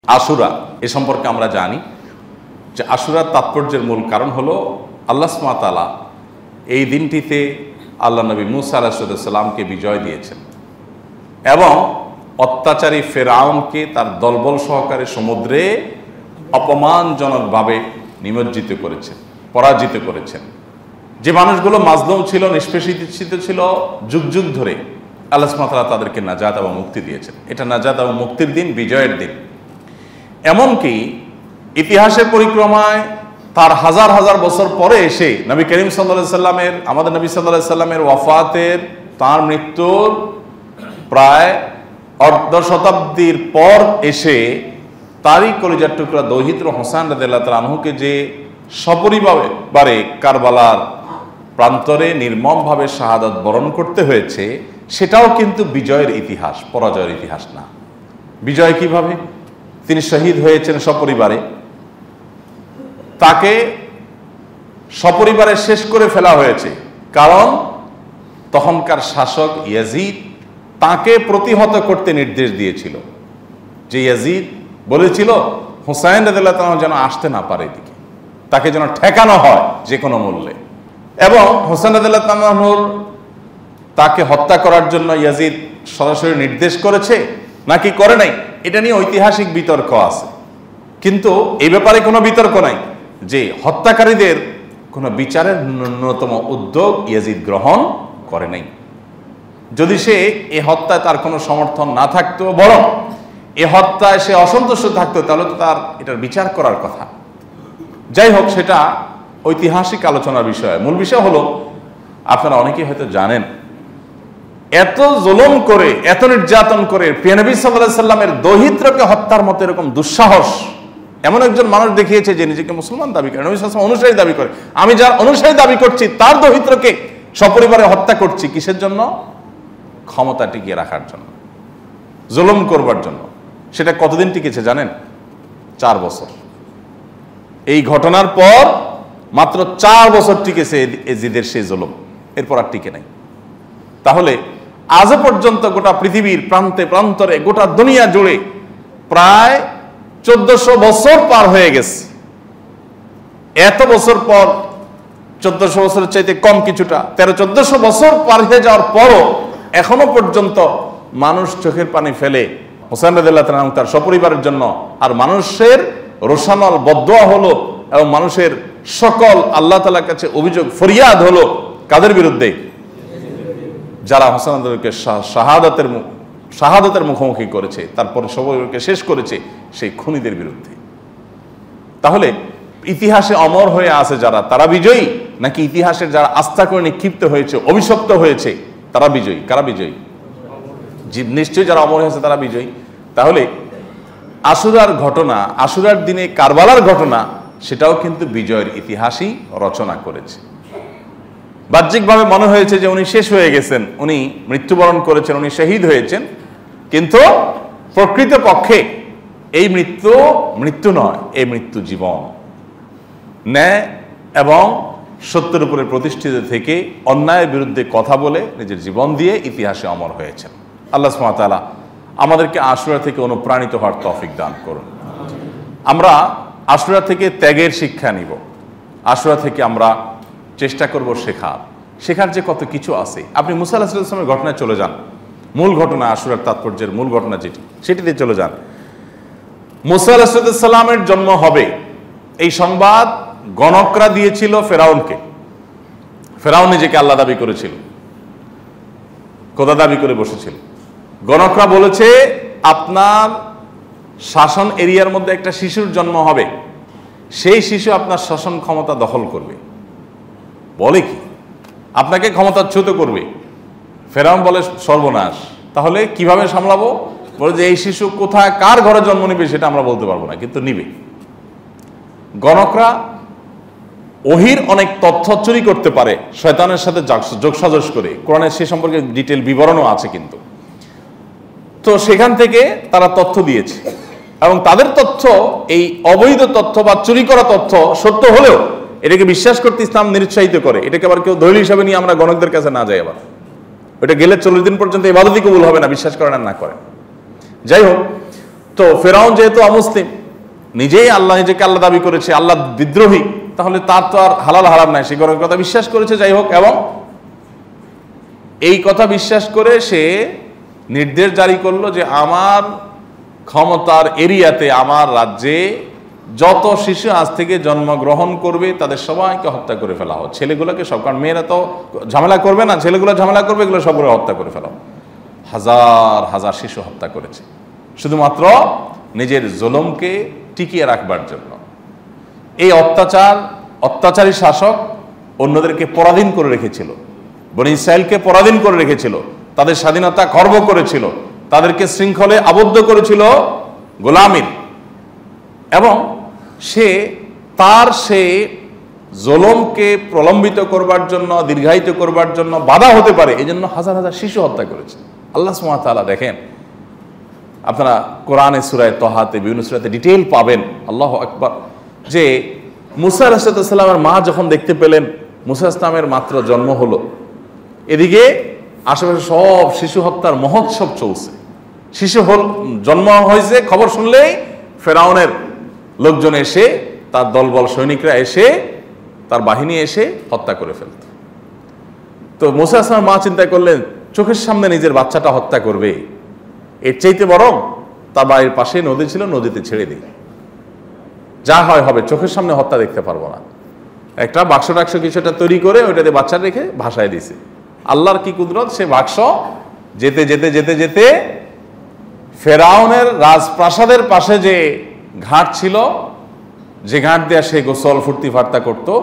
আশুরা এ সম্পর্কে আমরা জানি যে আশুরার তাৎপর্যের মূল কারণ হলো আল্লাহ সুবহানাহু ওয়া তাআলা এই দিনটিতে আল্লাহ নবী মুসা আলাইহিস সালামকে বিজয় দিয়েছেন এবং অত্যাচারী ফেরাউনকে তার দলবল সহকারে সমুদ্রে অপমানজনকভাবে নিমজ্জিত করেছেন, পরাজিত করেছেন। যে মানুষগুলো মাজলুম ছিল, নিষ্পেষিত ছিল, যুগ যুগ ধরে আল্লাহ সুবহানাহু ওয়া তাআলা তাদেরকে নাজাত এবং মুক্তি দিয়েছেন। এটা নাজাত এবং মুক্তির দিন, বিজয়ের দিন। এমনকি ইতিহাসের পরিক্রমায় তার হাজার হাজার বছর পরে এসে নবী করিম সাল্লাল্লাহু আলাইহি সাল্লামের, আমাদের নবী সাল্লাল্লাহু আলাইহি সাল্লামের ওয়াফাতের, তার মৃত্যুর প্রায় অর্ধ শতাব্দীর পর এসে তারই কলিজার টুকরা দৌহিত্র হোসেন রাদিয়াল্লাহু তাআলা আনহুকে যে সপরিবারে কারবালার প্রান্তরে নির্মমভাবে শাহাদাত বরণ করতে হয়েছে, সেটাও কিন্তু বিজয়ের ইতিহাস, পরাজয়ের ইতিহাস না। বিজয় কিভাবে? তিনি শহীদ হয়েছেন সপরিবারে, তাকে সপরিবারে শেষ করে ফেলা হয়েছে, কারণ তখনকার শাসক ইয়াজিদ তাকে প্রতিহত করতে নির্দেশ দিয়েছিল। যে ইয়াজিদ বলেছিল হুসাইন রাদিয়াল্লাহু তাআলা যেন আসতে না পারে এদিকে, তাকে যেন ঠেকানো হয় যে কোনো মূল্যে। এবং হুসাইন রাদিয়াল্লাহু তাআলার তাকে হত্যা করার জন্য ইয়াজিদ সরাসরি নির্দেশ করেছে নাকি করে নাই, এটা নিয়ে ঐতিহাসিক বিতর্ক আছে। কিন্তু এই ব্যাপারে কোনো বিতর্ক নাই যে হত্যাকারীদের কোনো বিচারের ন্যূনতম উদ্যোগ ইয়াজিদ গ্রহণ করে নাই। যদি সে এ হত্যায় তার কোনো সমর্থন না থাকতো, বরং এ হত্যায় সে অসন্তুষ্ট থাকতো, তাহলে তো তার এটার বিচার করার কথা। যাই হোক, সেটা ঐতিহাসিক আলোচনার বিষয়। মূল বিষয় হলো, আপনারা অনেকেই হয়তো জানেন, এত জুলুম করে, এত নির্যাতন করে প্রিয় নবী সাল্লাল্লাহু আলাইহি সাল্লামের দৌহিত্রকে হত্যার মতো এরকম দুঃসাহস এমন একজন মানুষ দেখিয়েছে যে নিজেকে মুসলমান দাবি করে, নবী সাল্লাল্লাহু আলাইহি সাল্লাম অনুসারী দাবি করে। আমি যার অনুসারী দাবি করছি তার দৌহিত্রকে সপরিবারে হত্যা করছি, কিসের জন্য? ক্ষমতা টিকিয়ে রাখার জন্য, জুলুম করবার জন্য। সেটা কতদিন টিকেছে জানেন? 4 বছর। এই ঘটনার পর মাত্র 4 বছর টিকেছে এজিদের সেই জুলুম, এরপর আর টিকে নাই। তাহলে আজও পর্যন্ত গোটা পৃথিবীর প্রান্তে প্রান্তরে, গোটা দুনিয়া জুড়ে প্রায় 1400 বছর পার হয়ে গেছে। এত বছর পর, 1400 বছরের চাইতে কম কিছুটা, 1300-1400 বছর পার হয়ে যাওয়ার পরও এখনো পর্যন্ত মানুষ চোখের পানি ফেলে হোসেন রাদিয়াল্লাহু তাআলা তার সপরিবারের জন্য। আর মানুষের রোশানল বদদোয়া হলো এবং মানুষের সকল আল্লাহ তাআলার কাছে অভিযোগ ফরিয়াদ হলো কাদের বিরুদ্ধে? যারা হোসেন রাদিয়াল্লাহুকে শাহাদাতের মুখোমুখি করেছে, তারপর সপরিবারকে শেষ করেছে, সেই খুনিদের বিরুদ্ধে। তাহলে ইতিহাসে অমর হয়ে আছে যারা, তারা বিজয়ী, নাকি ইতিহাসের যারা আস্থা করে নিক্ষিপ্ত হয়েছে, অভিশপ্ত হয়েছে, তারা বিজয়ী? কারা বিজয়ী? নিশ্চয়ই যারা অমর হয়েছে তারা বিজয়ী। তাহলে আশুরার ঘটনা, আশুরার দিনে কারবালার ঘটনা, সেটাও কিন্তু বিজয়ের ইতিহাসই রচনা করেছে। বাহ্যিকভাবে মনে হয়েছে যে উনি শেষ হয়ে গেছেন, উনি মৃত্যুবরণ করেছেন, উনি শহীদ হয়েছেন, কিন্তু প্রকৃতপক্ষে এই মৃত্যু নয়, এই মৃত্যু জীবন। ন্যায় এবং সত্যের উপরে প্রতিষ্ঠিত থেকে অন্যায়ের বিরুদ্ধে কথা বলে নিজের জীবন দিয়ে ইতিহাসে অমর হয়েছেন। আল্লাহ সুবহানাহু ওয়া তাআলা আমাদেরকে আশুরা থেকে অনুপ্রাণিত হওয়ার তৌফিক দান করুন। আমরা আশুরা থেকে ত্যাগের শিক্ষা নিব, আশুরা থেকে আমরা চেষ্টা করব শেখার যে কত কিছু আছে। আপনি মুসা আলাইহিস সালামের ঘটনায় চলে যান, মূল ঘটনা, আশুরার তাৎপর্যের মূল ঘটনা সেটিতে চলে যান। মুসা আলাইহিস সালামের জন্ম হবে এই সংবাদ গণকরা দিয়েছিল ফেরাউনকে। ফেরাউন নিজেকে আল্লাহ দাবি করেছিল, খোদা দাবি করে বসেছিল। গণকরা বলেছে আপনার শাসন এরিয়ার মধ্যে একটা শিশুর জন্ম হবে, সেই শিশু আপনার শাসন ক্ষমতা দখল করবে। বলে কি? আপনাকে ক্ষমতাচ্যুত করবে। ফেরাউন বলে সর্বনাশ, তাহলে কিভাবে সামলাবো? বলে যে এই শিশু কোথায় কার ঘরে জন্ম নিবে সেটা আমরা বলতে পারবো না, কিন্তু নিবে। গণকরা ওহির অনেক তথ্য চুরি করতে পারে শয়তানের সাথে যোগসাজশ করে, কোরআনের সে সম্পর্কে ডিটেল বিবরণও আছে। কিন্তু তো সেখান থেকে তারা তথ্য দিয়েছে, এবং তাদের তথ্য, এই অবৈধ তথ্য বা চুরি করা তথ্য সত্য হলেও এটাকে বিশ্বাস করতে ইসলাম নিরুৎসাহিত করে। এটাকে আবার কেউ দলিল হিসাবে নিয়ে আমরা গণকদের কাছে না যাই, আবার ওটা গেলে 40 দিন পর্যন্ত ইবাদতই কবুল হবে না, বিশ্বাস করেন আর না করেন। যাই হোক, তো ফেরাউন যেহেতু অমুসলিম, নিজেই নিজেকে আল্লাহ দাবি করেছে, আল্লাহ বিদ্রোহী, তাহলে তার তো আর হালাল হারাম নাই, সে কোনো কথা বিশ্বাস করেছে। যাই হোক, এবং এই কথা বিশ্বাস করে সে নির্দেশ জারি করলো যে আমার ক্ষমতার এরিয়াতে, আমার রাজ্যে যত শিশু আজ থেকে জন্মগ্রহণ করবে তাদের সবাইকে হত্যা করে ফেলা হোক, ছেলেগুলোকে সব, কারণ মেয়েরা তো ঝামেলা করবে না, ছেলেগুলো ঝামেলা করবে, এগুলো সবগুলো হত্যা করে ফেলা। হাজার হাজার শিশু হত্যা করেছে শুধুমাত্র নিজের জুলুমকে টিকিয়ে রাখবার জন্য। এই অত্যাচারী শাসক অন্যদেরকে পরাধীন করে রেখেছিল, বনি ইসরাইলকে পরাধীন করে রেখেছিল, তাদের স্বাধীনতা খর্ব করেছিল, তাদেরকে শৃঙ্খলে আবদ্ধ করেছিল গোলামীর, এবং সে জুলুমকে প্রলম্বিত করবার জন্য, দীর্ঘায়িত করবার জন্য বাধা হতে পারে, এই জন্য হাজার হাজার শিশু হত্যা করেছে। আল্লাহ সুবহানাহু ওয়া তাআলা দেখেন, আপনারা কোরআনে সূরা তাহাতে বিভিন্ন সূরাতে ডিটেইল পাবেন, আল্লাহু আকবার, যে মুসা আলাইহিস সালামের মা যখন দেখতে পেলেন মুসা ইসলামের মাত্র জন্ম হলো, এদিকে আশেপাশে সব শিশু হত্যার মহোৎসব চলছে, শিশু জন্ম হয়েছে, খবর শুনলেই ফেরাউনের লোকজন এসে, তার দলবল সৈনিকরা এসে, তার বাহিনী এসে হত্যা করে ফেলত। তো মুসা ইসলামের মা চিন্তা করলেন, চোখের সামনে নিজের বাচ্চাটা হত্যা করবে, এর চাইতে বরং তার বাড়ির পাশে নদী ছিল, নদীতে ছেড়ে দিই, যা হয় হবে, চোখের সামনে হত্যা দেখতে পারবো না। একটা বাক্স টাক্স কিছুটা তৈরি করে ওইটাতে বাচ্চা রেখে ভাসায় দিছে। আল্লাহর কি কুদরত, সে বাক্স যেতে যেতে যেতে যেতে ফেরাউনের রাজপ্রাসাদের পাশে যে ঘাট ছিল, যে ঘাট দেয়া সে গোসল ফুর্তি ফার্তা করতো,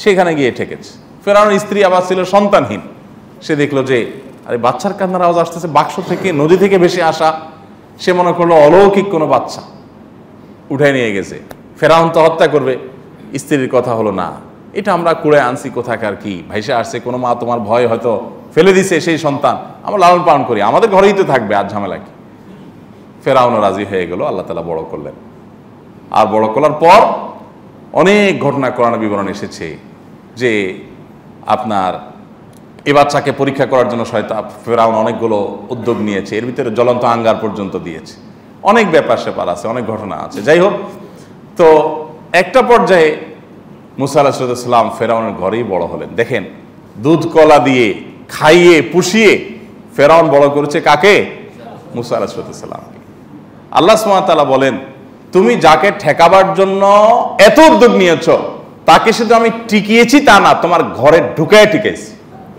সেখানে গিয়ে ঠেকেছে। ফেরাউনের স্ত্রী আবার ছিল সন্তানহীন, সে দেখলো যে আরে বাচ্চার কান্নার আওয়াজ আসতেছে, বাক্স থেকে, নদী থেকে ভেসে আসা, সে মনে করলো অলৌকিক কোনো বাচ্চা উঠায় নিয়ে গেছে, ফেরাউন তো হত্যা করবে। স্ত্রীর কথা হলো, না, এটা আমরা কুড়ে আনছি, কোথাকার কি ভাইসে আসছে, কোনো মা তোমার ভয় হয়তো ফেলে দিছে সেই সন্তান, আমরা লালন পালন করি, আমাদের ঘরেই তো থাকবে, আর ঝামেলা কি। ফেরাউনও রাজি হয়ে গেল, আল্লাহ তাআলা বড় করলেন। আর বড় করার পর অনেক ঘটনা কোরআনে বিবরণ এসেছে যে আপনার এ বাচ্চাকে পরীক্ষা করার জন্য ফেরাউন অনেকগুলো উদ্যোগ নিয়েছে, এর ভিতরে জ্বলন্ত আঙ্গার পর্যন্ত দিয়েছে, অনেক ব্যাপার স্যাপার আছে, অনেক ঘটনা আছে। যাই হোক, তো একটা পর্যায়ে মুসা আলাইহিস সালাম ফেরাউনের ঘরেই বড় হলেন। দেখেন, দুধ কলা দিয়ে খাইয়ে পুষিয়ে ফেরাউন বড় করেছে কাকে? মুসা আলাইহিস সালামকে। আল্লাহ সুবহানাহু ওয়া তাআলা বলেন, তুমি যাকে ঠেকাবার জন্য এত উদ্যোগ নিয়েছ, তাকে শুধু আমি টিকিয়েছি তা না, তোমার ঘরে ঢুকায় টিকেছি।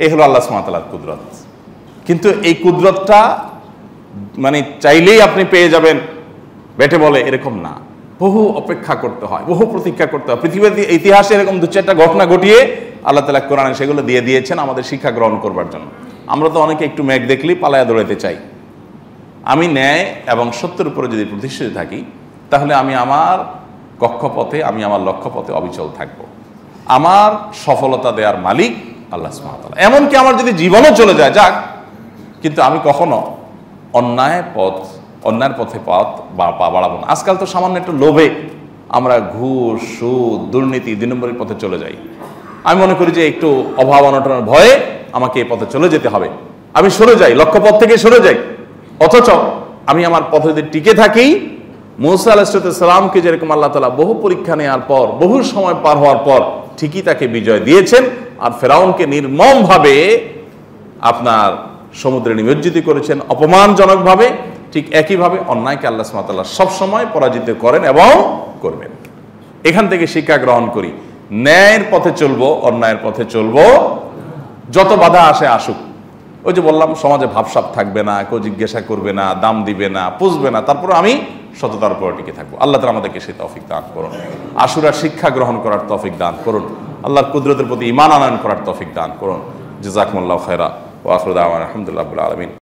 এই হলো আল্লাহ সুবহানাহু ওয়া তাআলার কুদরত। কিন্তু এই কুদরতটা মানে চাইলেই আপনি পেয়ে যাবেন বেটে বলে, এরকম না, বহু অপেক্ষা করতে হয়, বহু প্রতীক্ষা করতে হয়। পৃথিবীর ইতিহাসে এরকম দু চারটা ঘটনা ঘটিয়ে আল্লাহ তাআলা কোরআনে সেগুলো দিয়ে দিয়েছেন আমাদের শিক্ষা গ্রহণ করবার জন্য। আমরা তো অনেকে একটু মেঘ দেখলেই পালায়া দৌড়াতে চাই। আমি ন্যায় এবং সত্যের উপরে যদি প্রতিষ্ঠিত থাকি, তাহলে আমি আমার কক্ষপথে, আমি আমার লক্ষ্যপথে অবিচল থাকব। আমার সফলতা দেওয়ার মালিক আল্লাহ সুবহানাহু ওয়া তাআলা। এমনকি আমার যদি জীবনও চলে যায়, যাক, কিন্তু আমি কখনো অন্যায়ের পথে পা বাড়াবো না। আজকাল তো সামান্য একটু লোভে আমরা ঘুষ, সুদ, দুর্নীতি, 2 নম্বরের পথে চলে যাই। আমি মনে করি যে একটু অভাব অনটনের ভয়ে আমাকে এই পথে চলে যেতে হবে, আমি সরে যাই, লক্ষ্যপথ থেকে সরে যাই। অথচ আমি আমার পথে যদি টিকে থাকি, মুসা আলাইহিস সালামকে যেরকম আল্লাহ তাআলা বহু পরীক্ষা নেওয়ার পর, বহু সময় পার হওয়ার পর ঠিকই তাকে বিজয় দিয়েছেন, আর ফেরাউনকে নির্মমভাবে আপনার সমুদ্রে নিমজ্জিত করেছেন অপমানজনকভাবে, ঠিক একইভাবে অন্যায়কে আল্লাহ সুবহানাহু ওয়া তাআলা সবসময় পরাজিত করেন এবং করবেন। এখান থেকে শিক্ষা গ্রহণ করি, ন্যায়ের পথে চলবো, অন্যায়ের পথে চলবো, যত বাধা আসে আসুক। ওই যে বললাম, সমাজে ভাবসাব থাকবে না, কেউ জিজ্ঞাসা করবে না, দাম দিবে না, পুষবে না, তারপর আমি সততার উপর টিকে থাকবো। আল্লাহ তাআলা আমাদেরকে সেই তৌফিক দান করুন, আশুরার শিক্ষা গ্রহণ করার তৌফিক দান করুন, আল্লাহর কুদরতের প্রতি ঈমান আনয়ন করার তৌফিক দান করুন। জাযাকুমুল্লাহু খায়রা ওয়া আখিরু দাওয়ানা আলহামদুলিল্লাহি রাব্বিল আলামিন।